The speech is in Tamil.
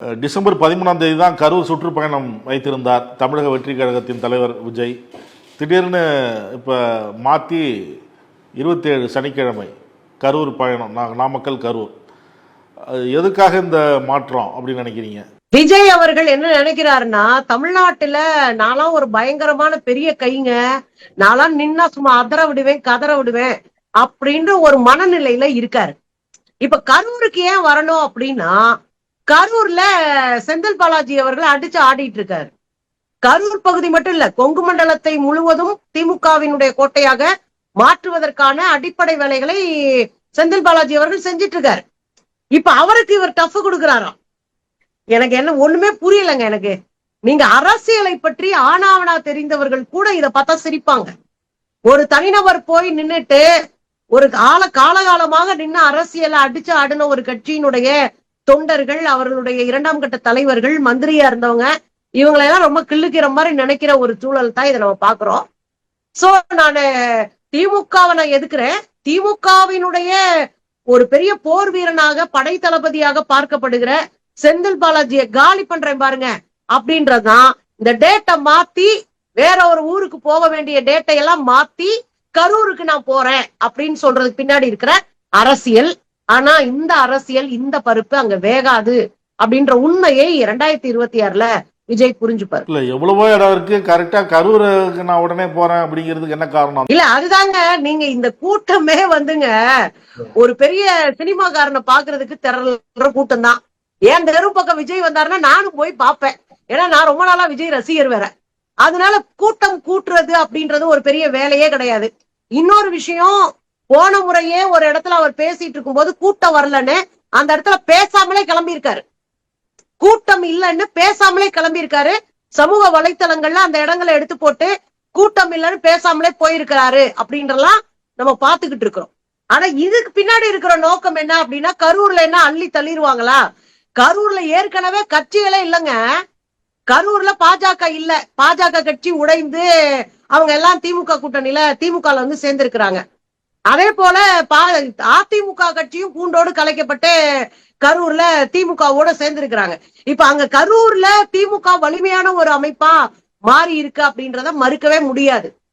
டிசம்பர் 13ஆம் தேதி தான் கரூர் சுற்றுப்பயணம் வைத்திருந்தார் தமிழக வெற்றி கழகத்தின் தலைவர் விஜய். திடீர்னு இப்போ மாற்றி 27 சனிக்கிழமை கரூர் பயணம், நாமக்கல் கரூர். எதுக்காக இந்த மாற்றம் அப்படின்னு நினைக்கிறீங்க? விஜய் அவர்கள் என்ன நினைக்கிறாருன்னா, தமிழ்நாட்டுல நான்லாம் ஒரு பயங்கரமான பெரிய கைங்க, நான்லாம் நின்னா சும்மா அதற விடுவேன் கதற விடுவேன் அப்படின்ற ஒரு மனநிலையில இருக்காரு. இப்ப கரூருக்கு ஏன் வரணும் அப்படின்னா, கரூர்ல செந்தில் பாலாஜி அவர்கள் அடிச்சு ஆடிட்டு இருக்காரு. கரூர் பகுதி மட்டும் இல்ல, கொங்கு மண்டலத்தை முழுவதும் திமுகவினுடைய கோட்டையாக மாற்றுவதற்கான அடிப்படை வேலைகளை செந்தில் பாலாஜி அவர்கள் செஞ்சிட்டு இருக்காரு. இப்ப அவருக்கு இவர் டஃப் கொடுக்கிறாராம். எனக்கு என்ன ஒண்ணுமே புரியலங்க எனக்கு. நீங்க அரசியலை பற்றி ஆனாவனா தெரிந்தவர்கள் கூட இத பார்த்தா சிரிப்பாங்க. ஒரு தனிநபர் போய் நின்னுட்டு ஒரு காலகாலமாக நின்று அரசியலை அடிச்சு ஆடின ஒரு கட்சியினுடைய தொண்டர்கள், அவர்களுடைய 2ஆம் கட்ட தலைவர்கள், மந்திரியா இருந்தவங்க, இவங்களெல்லாம் ரொம்ப கிள்ளுக்கிற மாதிரி நினைக்கிற ஒரு சூழல் தான் இதை நம்ம பாக்குறோம். சோ நான் திமுகவை நான் எதுக்குறேன். திமுகவினுடைய ஒரு பெரிய போர் வீரனாக, படை தளபதியாக பார்க்கப்படுகிற செந்தில் பாலாஜியை காலி பண்றேன் பாருங்க அப்படின்றதுதான். இந்த டேட்டை மாத்தி வேற ஒரு ஊருக்கு போக வேண்டிய டேட்டை எல்லாம் மாத்தி கரூருக்கு நான் போறேன் அப்படின்னு சொல்றதுக்கு பின்னாடி இருக்கிற அரசியல். ஆனா இந்த அரசியல், இந்த பருப்பு அங்க வேகாது அப்படின்ற உண்மையை 2026ல விஜய் புரிஞ்சுப்பாரு. இல்ல எவ்வளவோ இடம் இருக்கு, கரெக்டா கரூருக்கு நான் உடனே போறேன் அப்படிங்கிறதுக்கு என்ன காரணம்? இல்ல அதுதாங்க, நீங்க இந்த கூட்டமே வந்துங்க ஒரு பெரிய சினிமாக்காரனை பாக்குறதுக்கு திரள்ற கூட்டம் தான். ஏன் தெரு பக்கம் விஜய் வந்தாருன்னா நானும் போய் பார்ப்பேன். ஏன்னா நான் ரொம்ப நாளா விஜய் ரசிகர் வேற. அதனால கூட்டம் கூட்டுறது அப்படின்றது ஒரு பெரிய வேலையே கிடையாது. இன்னொரு விஷயம், போன முறையே ஒரு இடத்துல அவர் பேசிட்டு இருக்கும் போது கூட்டம் வரலன்னு அந்த இடத்துல பேசாமலே கிளம்பியிருக்காரு. கூட்டம் இல்லைன்னு பேசாமலே கிளம்பியிருக்காரு. சமூக வலைத்தளங்கள்ல அந்த இடங்களை எடுத்து போட்டு கூட்டம் இல்லைன்னு பேசாமலே போயிருக்கிறாரு அப்படின்றலாம் நம்ம பாத்துக்கிட்டு இருக்கிறோம். ஆனா இதுக்கு பின்னாடி இருக்கிற நோக்கம் என்ன அப்படின்னா, கரூர்ல என்ன அள்ளி தள்ளிடுவாங்களா? கரூர்ல ஏற்கனவே கட்சிகளே இல்லைங்க. கரூர்ல பாஜக இல்ல, பாஜக கட்சி உடைந்து அவங்க எல்லாம் திமுக கூட்டணியில திமுக வந்து சேர்ந்திருக்கிறாங்க. அதே போல அதிமுக கட்சியும் பூண்டோடு கலைக்கப்பட்டு கரூர்ல திமுகவோட சேர்ந்திருக்கிறாங்க. இப்ப அங்க கரூர்ல திமுக வலிமையான ஒரு அமைப்பா மாறி இருக்கு அப்படின்றத மறுக்கவே முடியாது.